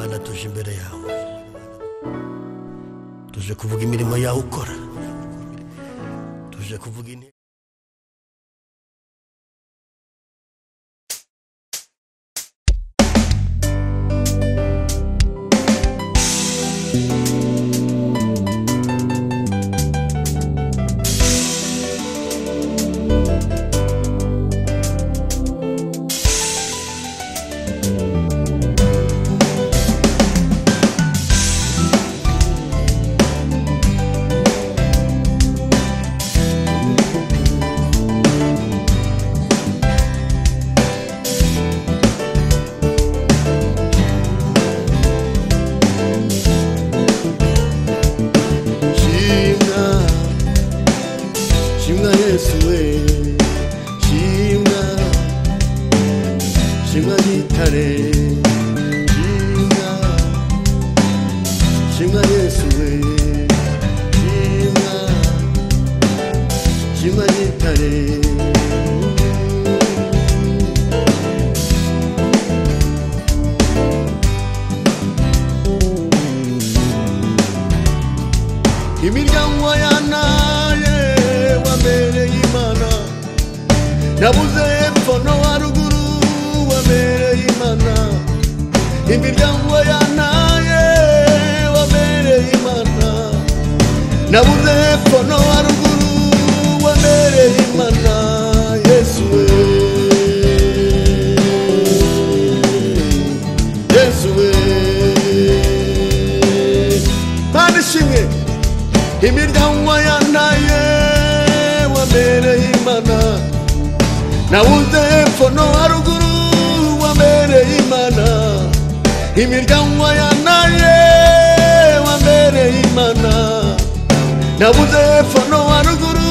Imana tuje imbere yawe, tuje kuvuga imirimo yawe ukora, tuje kuvuga intego. Imiryango yanaye wamereye Imana, nabuze epfo no haruguru wamereye Imana. Imiryango yanaye wamereye Imana, nabuze epfo no haruguru wamereye Imana. Yesu we, Yesu we, panishimwe. Imiryango yanaye wamereye Imana, nabuze epfo no haruguru wamereye Imana. Imiryango yanaye wamereye Imana, nabuze epfo no haruguru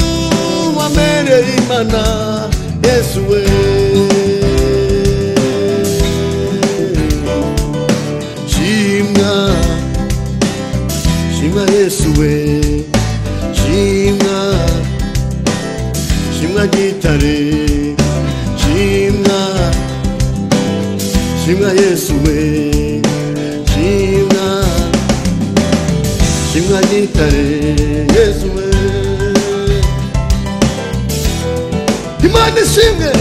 wamereye Imana. Yesu we, shimwa shimwa Yesu we, shimwa shimwa gitare, shimwa shimwa Yesu we, shimwa shimwa gitare. Yesu we, Imana ishimwe.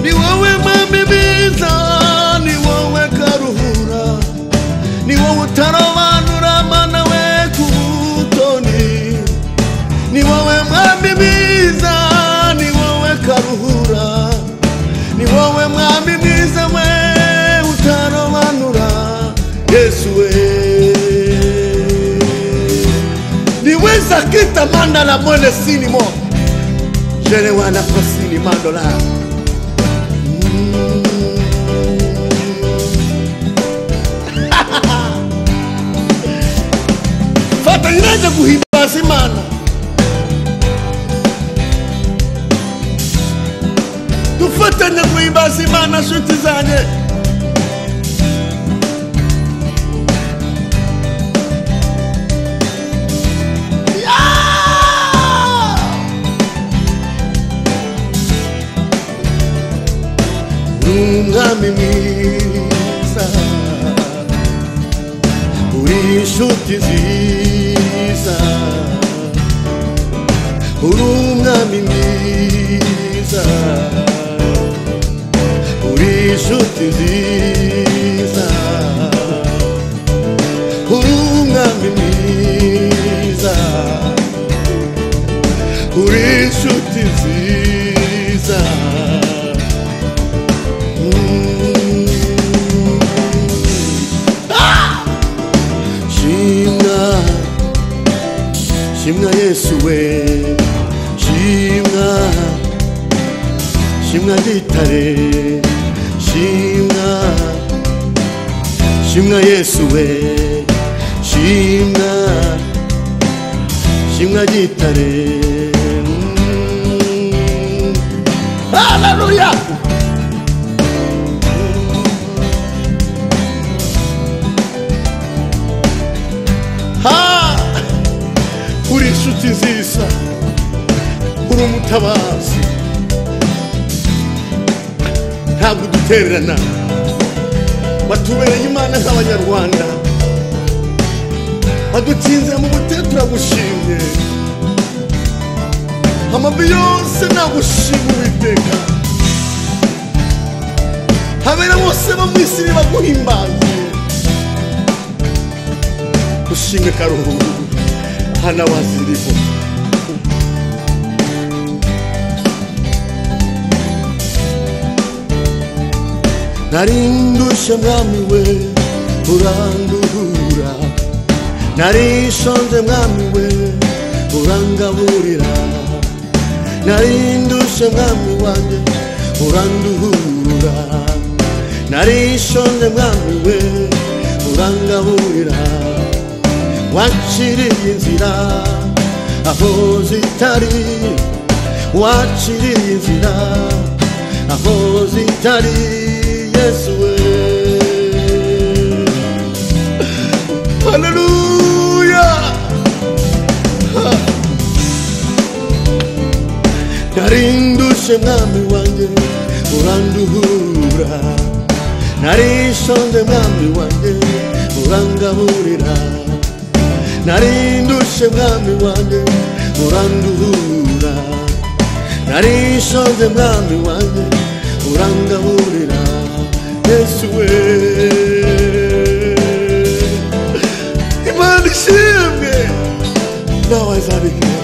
Ni wowe mami biza, ni wowe karuhura, ni wowe utarobanura mana we kubutoni. Ni wowe mami biza, ni wowe karuhura, ni wowe mami biza we utarobanura. Yesu we, ni weza kita manda la mwele sinimo, jene wana prosini mandola. Fata inaja kuhimbaza Imana, tufatanya kuhimbaza Imana nshuti zanjye. Umwami mwiza, uri inshuti nziza, uri umwami mwiza, uri inshuti nziza, uri umwami mwiza, uri inshuti nziza. Shimwa Yesu we, shimwa shimwa gitare, shimwa shimwa Yesu we, shimwa shimwa gitare. Hallelujah. Ha! Uri inshuti nziza. gisa, uri umutabazi, ntabwo udutererana, watubereye Imana nk'Abanyarwanda, wadutinze mu butete turagushimye, amavi yose nagushima Uwiteka, abera bose bo mu isi baguhimbaze, ushimwe Karuhura hana waziriho. Narindushe mwami we uranduhura, narishonje mwami we urangaburira, narindushe mwami wanjye uranduhura, narishonje mwami we urangaburira, waciriye inzira aho zitari, waciriye inzira aho zitari, Yesu we. Hallelujah. Narindushe mwami wanjye uranduhura, narishonje mwami wanjye urangaburira, narindushe mwami wanjye uranduhura, narishonje mwami wanjye urangaburira, Yesu we. Imana ishimwe nawe azabikira,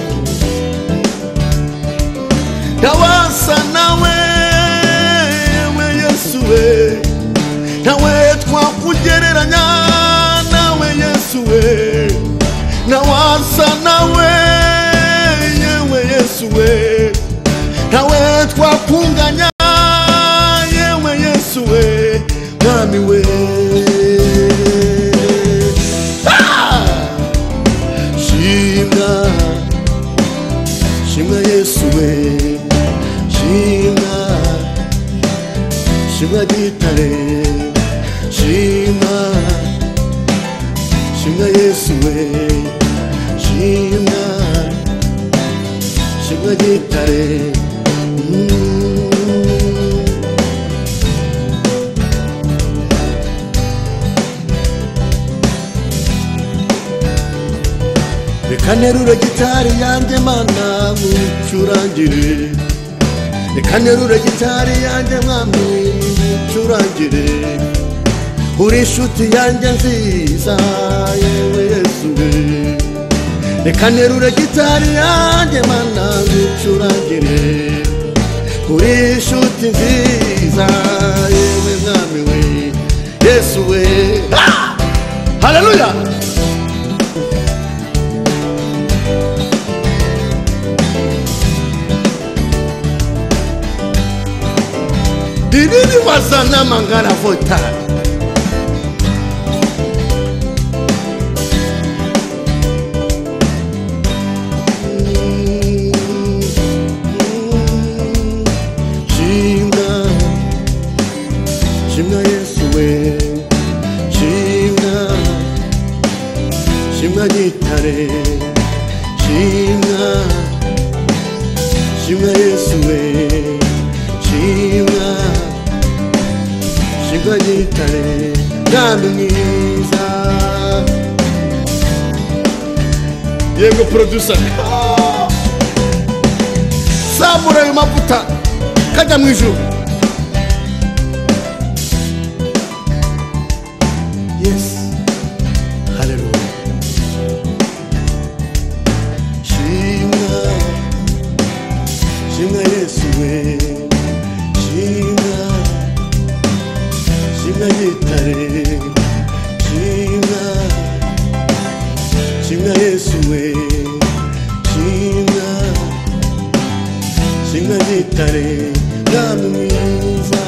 ntawasa nawe we Yesu we, ntawe twakugereranya nawe Yesu we, ntawasa nawe yewe Yesu we, ntawe twakunganya yewe Yesu we, mwami we. Shimwa, shimwa Yesu we, shimwa, shimwa gitare, shimwa, shimwa Yesu we, shimwa, shimwa gitare. Reka nterure gitari yanjye Mana ngucurangire, reka nterure gitari yanjye mwami ngucurangire, uri inshuti yanjye nziza yewe Yesu we, reka nterure gitari yanjye Mana ngucurangire, uri inshuti nziza yewe mwami we, Yesu we. Hallelujah. Didini wazana mangara vota, shimwa, shimwa Yesu we, shimwa, shimwa gitare, shimwa, shimwa Yesu we, shimwa, shimwa gitare, mwami mwiza. Yego producer, samura ayo mavuta kajya mu ijuru. Yes, hallelujah. Shimwa, shimwa Yesu we, shimwa, shimwa gitare, shimwa, shimwa Yesu we, shimwa, shimwa gitare, mwami mwiza.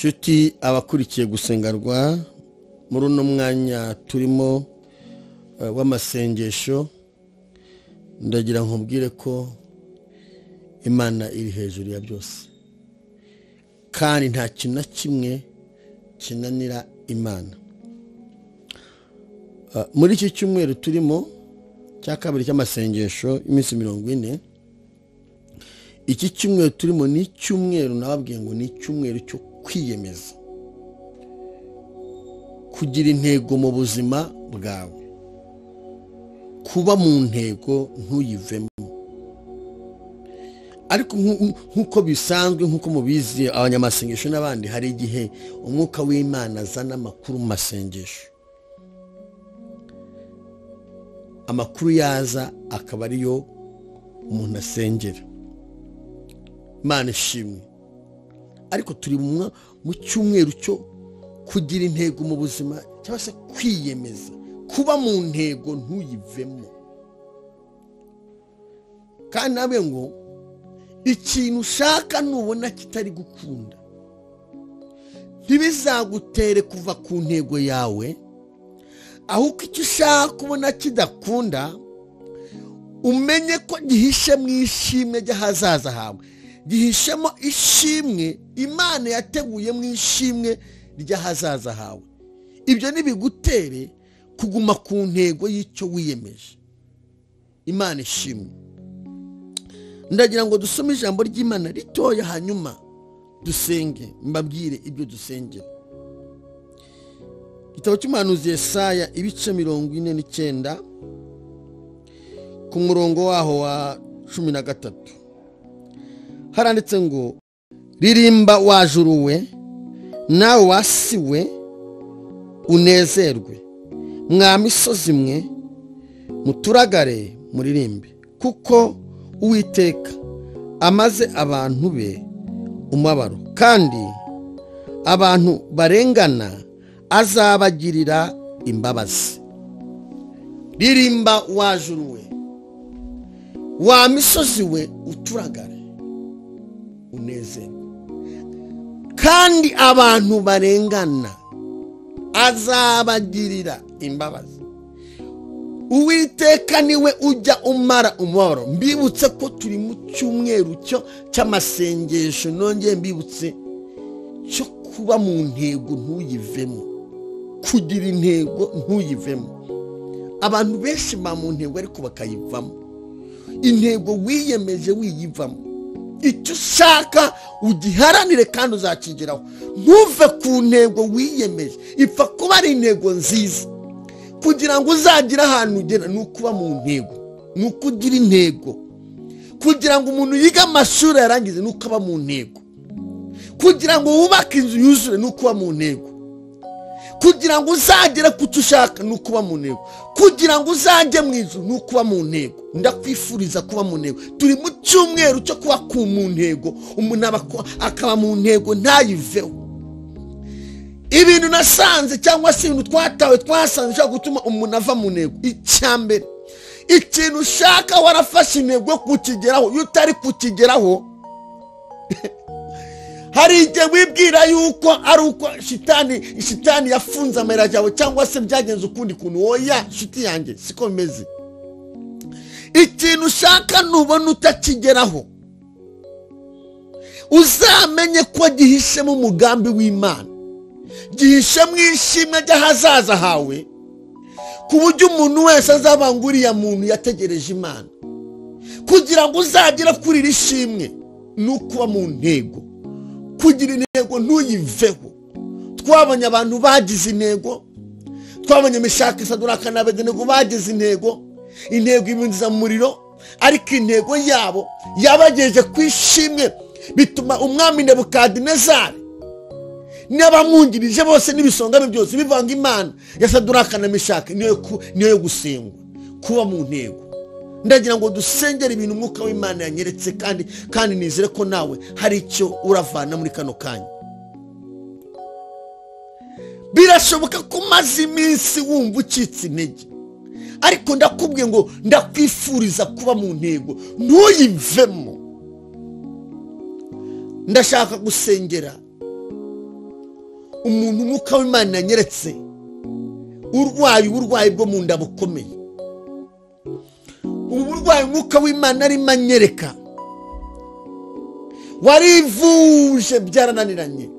Nshuti abakurikiye gusengerwa muri uno mwanya turimo w'amasengesho, ndagira nkubwire ko Imana iri hejuru ya byose kandi nta kintu na kimwe kinanira Imana. Muri iki cyumweru turimo cya kabiri cy'amasengesho iminsi 40, iki cyumweru turimo ni cyumweru nababwiye ngo ni cyumweru cyo kwiyemeza kugira intego mu buzima bwawe, kuba mu ntego ntuyivemo. Ariko nkuko bisanzwe, nkuko mubizi abanyamasengesho n'abandi, hari igihe umwuka w'Imana azana makuru mu masengesho. Amakuru yaza akaba ariyo umuntu asengera. Imana ishimwe. Ariko turi mu cyumweru cyo kugira intego mu buzima, cyangwa se kwiyemeza kuba mu ntego ntuyivemo. Kandi nabe ngo ikintu ushaka nubona kitari gukunda, ntibizagutere kuva ku ntego yawe, ahubwo icyo ushaka kubona kidakunda umenye ko gihishe mu ishimwe ry'ahazaza hawe, gihishemo ishimwe Imana yateguye mu ishimwe ry'ahazaza hawe. Ibyo nibigutere kuguma ku ntego y'icyo wiyemeje. Imana ishimwe. Ndagira ngo dusome ijambo ry'Imana ritoya, hanyuma dusenge, mbabwire ibyo dusengera. Igitabo cy'umuhanuzi Yesaya ibice 49 ku murongo waho wa 13 haranditse ngo, ririmba wajuruwe nawe wasiwe unezerwe, mwa misozi mwe muturagare muririmbe, kuko Uwiteka amaze abantu be umubabaro, kandi abantu barengana azabagirira imbabazi. Ririmba wajuruwe, wa misozi we uturagare unezerwe, kandi abantu barengana azabagirira imbabazi. Uwiteka niwe ujya umara umubabaro. Mbibutse ko turi mu cyumweru cy'amasengesho, nongeye mbibutse cyo kuba mu ntego ntuyivemo, kugira intego ntuyivemo. Abantu benshi ba mu ntego ariko bakayivamo. Intego wiyemeje wiyivamo. Icyo ushaka ugiharanire kandi uzakigeraho. Ntuve ku ntego wiyemeje. Ipfa kuba ari intego nziza. Kugira ngo uzagira ahantu ugera nukuba mu ntego, nukugira intego. Kugira ngo umuntu yiga amashuri yarangize nukaba mu ntego. Kugira ngo wubake inzu yuzure nukuba mu ntego. Kugira ngo uzagere ku cyo ushaka nukuba mu ntego. Kugira ngo uzajye mu ijuru nukuba mu ntego. Ndakwifuriza kuba mu ntego. Turi mu cyumweru cyo kuba ku mu ntego, umuntu akaba mu ntego ntayiveho. Ibintu nasanze cyangwa se ibintu twasanze cyo gutuma umuntu ava mu ntego. Icyambere, ikintu ushaka warafashe intego kukigeraho, iyo utari kukigeraho hari igihe wibwira yuko ari uko shitani yafunze amera yawe, cyangwa se byagenze ukundi kuntu. Oya shiti yanjye siko bimeze. Ikintu ushaka nubona utakigeraho, uzamenye ko gihishe mu mugambi w'Imana, gihishe mu ishimwe ry'ahazaza hawe, ku buryo umuntu wese azabanguriya muntu yategereje Imana. Kugira ngo uzagera kuri iri shimwe nukuba mu ntego, kugira intego ntuyiveho. Twabonye abantu bagize intego, twabonye Meshaki, Saduraka na Abedenego bagize intego ibinjiza mu muriro, ariko intego yabo yabagejeje ku ishimwe, bituma umwami Nebukadinezari n'abamwungirije bose n'ibisonga bye byose bivanga Imana ya Saduraka na Meshaki niyo yo gusengwa, kuba mu ntego. Ndagira ngo dusengere ibintu umwuka w'Imana yanyeretse, kandi nizere ko nawe hari icyo uravana muri kano kanya. Birashoboka ko umaze iminsi wumva ucitse intege, ariko ndakubwiye ngo ndakwifuriza kuba mu ntego ntuyivemo. Ndashaka gusengera umuntu umwuka w'Imana yanyeretse uburwayi bwo mu nda bukomeye. Uburwayi umwuka w'Imana arimo anyereka, warivuje byarananiranye,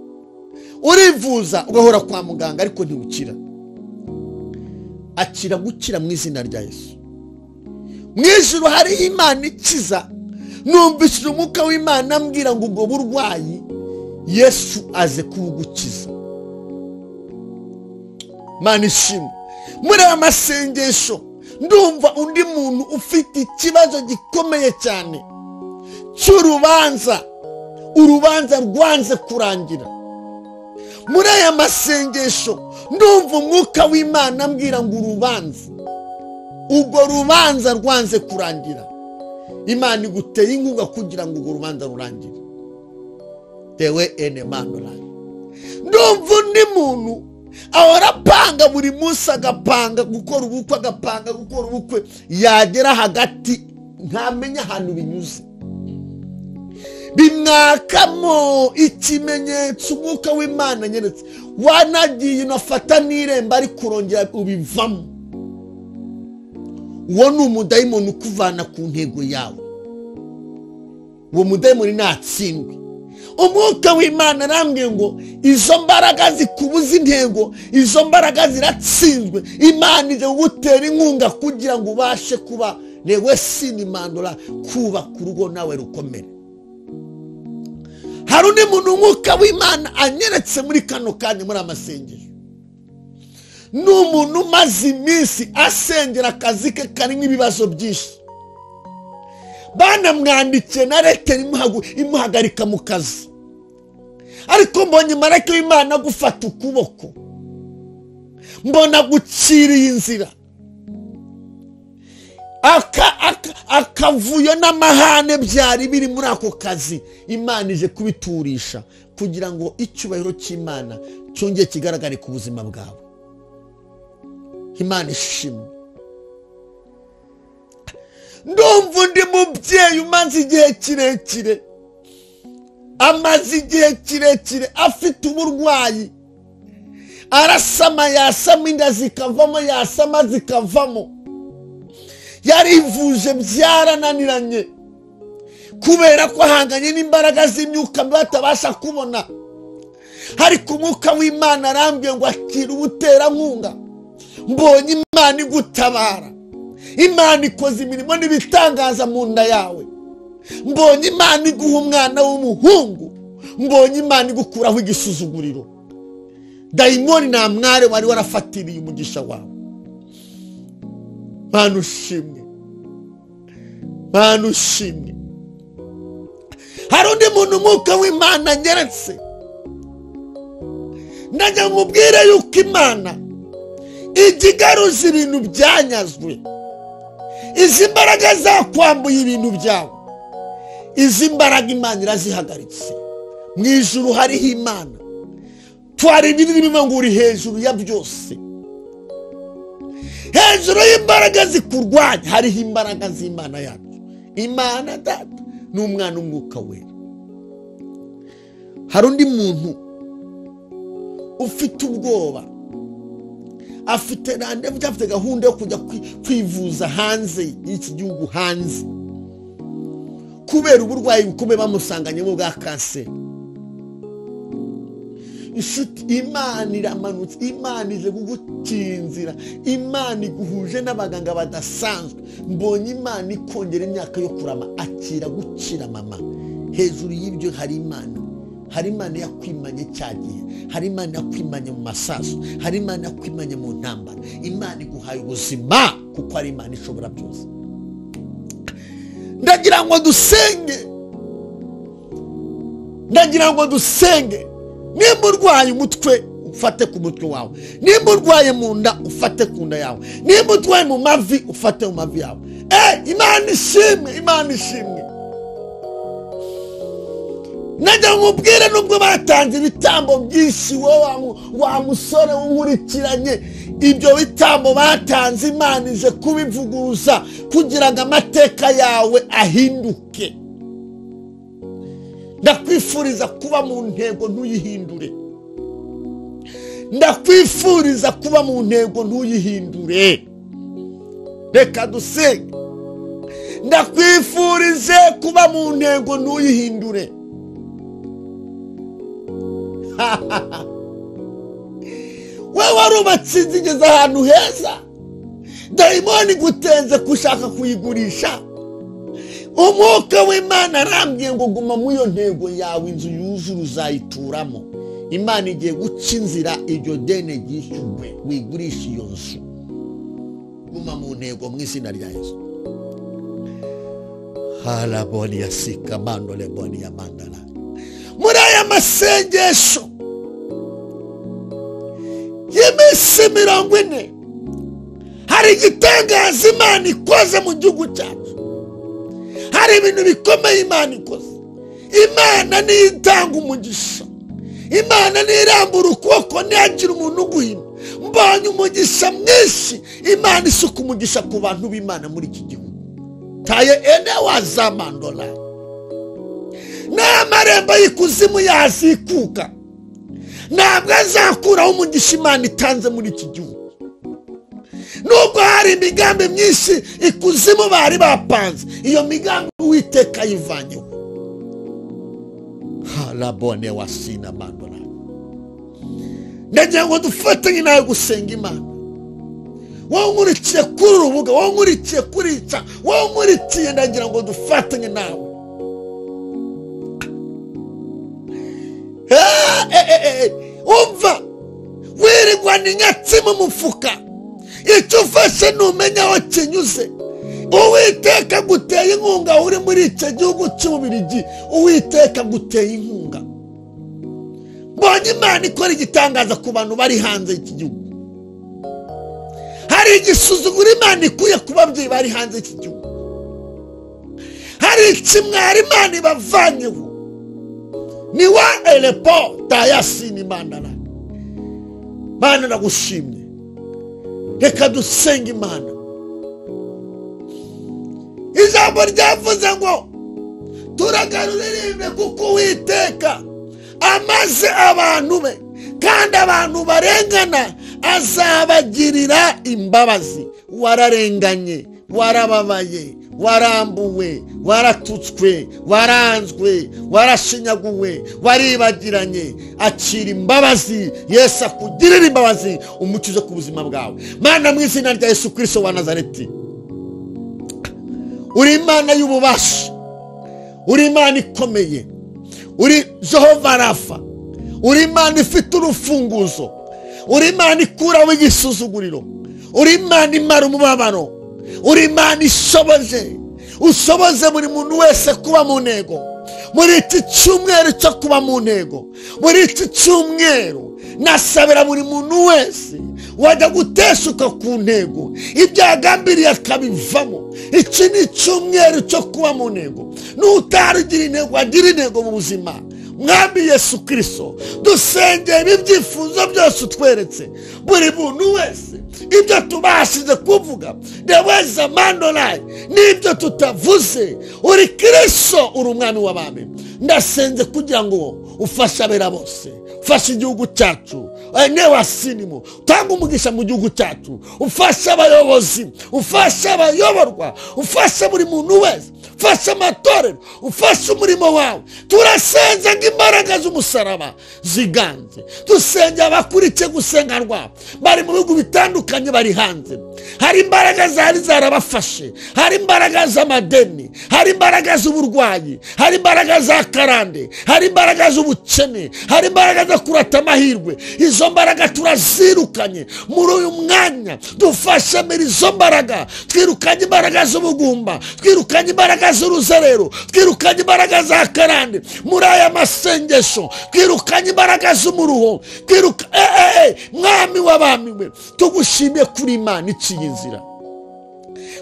urivuza ugahora kwa muganga ariko ntiwukira. Akira gukira mu izina rya Yesu. Mu ijuru hari Imana ikiza. Numvise umwuka w'Imana ambwira ngo ubwo burwayi Yesu aze kubugukiza. Mana ishimwe. Muri amasengesho ndumva undi muntu ufite ikibazo gikomeye cyane cy'urubanza, urubanza rwanze kurangira. Muri aya masengesho ndumva umwuka w'Imana ambwira ngo urubanza, ubwo rubanza rwanze kurangira, Imana iguteye inkunga kugira ngo urwo rubanza rurangire. Tewe ene manolari. Ndumva undi muntu ahora apanga buri munsi, agapanga gukora ubukwe, agapanga gukora ubukwe, yagera hagati ntamenya ahantu binyuze, bimwakamo ikimenyetso umwuka w'Imana nyeretse. Wanagiye unafata n'irembo ari kurongera ubivamo. Uwo ni umudayimoni ukuvana ku ntego yawe. Uwo mudayimoni natsindwe. Umwuka w'Imana arambwiye ngo izo mbaraga zikubuza intego, izo mbaraga ziratsinzwe. Imana ije gutera inkunga kugira ngo ubashe kuba newe sinimandora, kubaka urugo nawe rukomere. Hari undi muntu umwuka w'Imana anyeretse muri kano kanya muri amasengesho. N'umuntu umaze iminsi asengera akazi ke karimo ibibazo byinshi. Banamwandikiye na leta imuhagarika mu kazi, ariko mbonye marayika w'Imana gufata ukuboko, mbona guciriye inzira. Akavuyo n'amahane byari biri muri ako kazi, Imana ije kubiturisha kugira ngo icyubahiro cy'Imana cyongeye kigaragare ku buzima bwawe. Imana ishimwe. Ndumva undi mubyeyi umaze igihe kirekire, amaze igihe kirekire afite uburwayi, arasama, yasama inda zikavamo, yasama zikavamo, yarivuje byarananiranye kubera ko ahanganye n'imbaraga z'imyuka batabasha kubona. Ariko umwuka w'Imana arambwiye ngo akira ubuterankunga. Mbonye Imana igutabara, Imana ikoze imirimo n'ibitangaza mu nda yawe. Mbonye Imana iguha umwana w'umuhungu, mbonye Imana igukuraho igisuzuguriro. Dayimoni nta mware wari warafatiriye umugisha wawe. Mana ushimwe, Mana ushimwe. Hari undi muntu umwuka w'Imana anyeretse, najya nkubwire yuko Imana igigaruza ibintu byanyazwe. Izi mbaraga zakwambuye ibintu byawe, izi mbaraga Imana irazihagaritse. Mu ijuru hariho Imana, twari birimo ngo uri hejuru ya byose. Hejuru y'imbaraga zikurwanya hariho imbaraga z'Imana yacu, Imana Data n'Umwana n'Umwuka Wera. Hari undi muntu ufite ubwoba, afite randevu, afite gahunda yo kujya kwivuza hanze y'iki gihugu, hanze, kubera uburwayi bukomeye bamusanganyemo bwa kanseri. Inshuti, Imana iramanutse, Imana ije kugukinzira, Imana iguhuje n'abaganga badasanzwe. Mbonye Imana ikongera imyaka yo kurama. Akira gukira mama. Hejuru y'ibyo hari Imana. Hari Imana yakwimanye cyagiye, hari Imana yakwimanye mu masaso, hari Imana yakwimanye mu ntambara. Imana iguhaye ubuzima kuko ari Imana ishobora byose. Ndagira ngo dusenge. Nimba urwaye umutwe ufate ku mutwe wawe, nimba urwaye mu nda ufate ku nda yawe, nimba urwaye mu mavi ufate mu mavi yawe. Imana ishimwe, Imana ishimwe. Najya nkubwire nubwo batanze ibitambo byinshi, wowe wa musore unkurikiranye, ibyo bitambo batanze Imana ije kubivuguruza kugira ngo amateka yawe ahinduke. Ndakwifuriza kuba mu ntego ntuyihindure. ndakwifuriza kuba mu ntego ntuyihindure. Reka dusenge. Ndakwifurize kuba mu ntego ntuyihindure. Wewe warubatse igeze ahantu heza, dayimoni gutenze kushaka kuyigurisha. Umwuka w'Imana arambwiye ngo guma mu yo ntego yawe, inzu yuzura uzayituramo. Imana igiye guca inzira iryo deni ryishyurwe, wigurisha iyo nzu. Guma mu ntego mu izina rya Yesu. Halaboni yasika mandole boni ya mandala. Muri aya masengesho y'iminsi 40 hari igitangaza Imana ikoze mu gihugu cyacu. Hari ibintu bikomeye Imana ikoze. Imana niyo itanga umugisha. Imana niyo irambura ukuboko ntiyagira umuntu uguhima. Mbonye umugisha mwinshi. Imana isuka umugisha ku bantu b'Imana muri iki gihugu. Taye ene wazamandola. N'amarembo y'ikuzimu yazikuka. Ntabwo azakuraho umugisha Imana itanze muri iki gihugu. Nubwo hari imigambi myinshi ikuzimu bari bapanze, iyo migambi Uwiteka yivanyeho. Halabone wasina mandola. Ndagira ngo dufatanye nawe gusenga Imana. Wowe nkurikiye kuri urubuga, wowe nkurikiye kuri ica, wowe nkurikiye, ndagira ngo dufatanye nawe. Umva, wirirwa n'inyatsi mu mufuka. Icyo ufashe numenya aho kinyuze. Uwiteka guteye inkunga uri muri icyo gihugu cy'Ububiligi. Uwiteka guteye inkunga. Mbonye Imana ikora igitangaza ku bantu bari hanze y'iki gihugu. Hari igisuzuguro Imana ikuye ku babyeyi bari hanze y'iki gihugu. Hari ikimwaro Imana ibavanyeho. Ni wa elepo tayasini mandala. Mana nagushimye. Reka dusenga Imana. Ijambo ryavuze ngo turagarurire kuko Uwiteka amaze abantu be, kandi abantu barengana azabagirira imbabazi. Wararenganye, warababaye, warambuwe, waratutswe, waranzwe, warashinyaguwe, waribagiranye. Akira imbabazi. Yesu akugirira imbabazi, umukize ku buzima bwawe. Mana mu izina rya Yesu Kristo wa Nazareti, uri Imana y'ububasha, uri Imana ikomeye, uri Jehova Rafa, uri Imana ifite urufunguzo, uri Imana ikuraho igisuzuguriro, uri Imana imara umubabaro, uri Imana ishoboje. Ushoboze buri muntu wese kuba mu ntego. Muri iki cyumweru cyo kuba mu ntego, muri iki cyumweru nasabira buri muntu wese wajya guteshuka ku ntego, ibyagambiriye akabivamo. Iki ni cyumweru cyo kuba mu ntego. N'utaragira intego agira intego mu buzima. Mwami Yesu Kristo, dusengera ibyifuzo byose utweretse. Buri muntu wese ibyo tubashije kuvuga ndeweza mandolayi, n'ibyo tutavuze, uri Kristo, uri umwami w'abami. Ndasenze kugira ngo ufashe abera bose, ufashe igihugu cyacu, newasinimo, utanga umugisha mu gihugu cyacu, ufashe abayobozi, ufashe abayoborwa, ufashe buri muntu wese, ufashe amatorero, ufashe umurimo wawe. Turasenze ngo imbaraga z'umusaraba ziganze. Dusenge abakurikiye gusenga rwabo bari mu bihugu bitandukanye, bari hanze. Hari imbaraga zari zarabafashe, hari imbaraga z'amadeni, hari imbaraga z'uburwayi, hari imbaraga za karande, hari imbaraga z'ubukene, hari imbaraga zo kurata amahirwe. Izo mbaraga turazirukanye muri uyu mwanya. Dufashe muri izo mbaraga. Twirukanye imbaraga z'ubugumba, twirukanye imbaraga z'uruzerero, twirukanye imbaraga za karande muri aya masengesho, twirukanye imbaraga z'umuruho, mwami w'abami we, tugushimiye kuri Imana iciye inzira.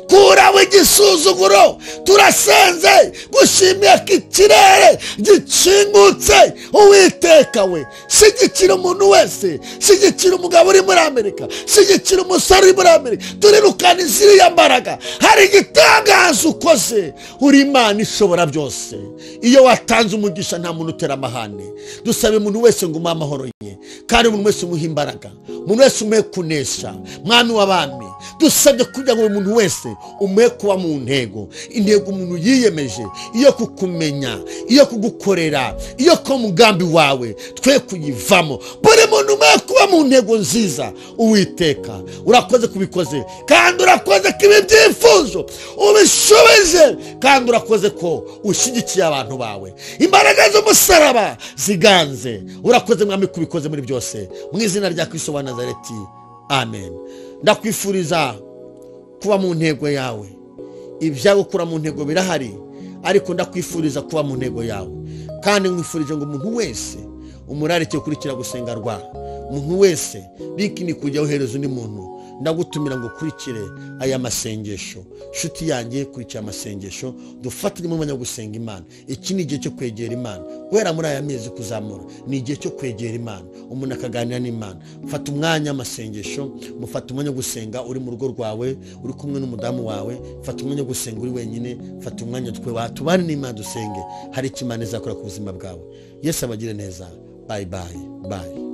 Kuraho igisuzuguro. Turasenze gushimiye ko ikirere gikingutse. Uwiteka we, shyigikira umuntu wese, shyigikira umugabo uri muri Amerika, shyigikira umusore uri muri Amerika. Turirukana ziriya mbaraga. Hari igitangaza ukoze. Uri Imana ishobora byose. Iyo watanze umugisha nta muntu utera amahane. Dusabe umuntu wese ngo umuhe amahoro ye, kandi umuntu wese umuha imbaraga, umuntu wese umuhe kunesha. Mwami w'abami, dusabye kugira ngo buri muntu wese umuhe kuba mu ntego, intego umuntu yiyemeje, iyo kukumenya, iyo kugukorera, iyo ko mugambi wawe twe kuyivamo. Buri muntu umuhe kuba mu ntego nziza. Uwiteka urakoze kubikoze, kandi urakoze ko ibi byifuzo ubishobeje, kandi urakoze ko ushyigikiye abantu bawe. Imbaraga z'umusaraba ziganze. Urakoze Mwami kubikoze muri byose, mu izina rya Kristo wa Nazareti, amen. Ndakwifuriza kuba mu ntego yawe. Ibyago gukura mu ntego birahari, ariko ndakwifuriza kuba mu ntego yawe. Kandi nkwifurije ngo umuntu wese umurarike kurikira gusenga rwa umuntu wese bikini kujya uhereza undi muntu, ndagutumira ngo kurikire aya masengesho. Shuti yanjye, kurikira amasengesho, dufatanye mu mwanya wo gusenga Imana. Iki ni igihe cyo kwegera Imana. Guhera muri aya mezi kuzamura ni igihe cyo kwegera Imana, umuntu akaganira n'Imana. Fata umwanya amasengesho, mufata umwanya wo gusenga uri mu rugo rwawe, uri kumwe n'umudamu wawe. Fata umwanya wo gusenga uri wenyine, fata umwanya tubane n'Imana dusenge. Hari icyo Imana izakora ku buzima bwawe. Yesu abagire neza. Bye bye bye.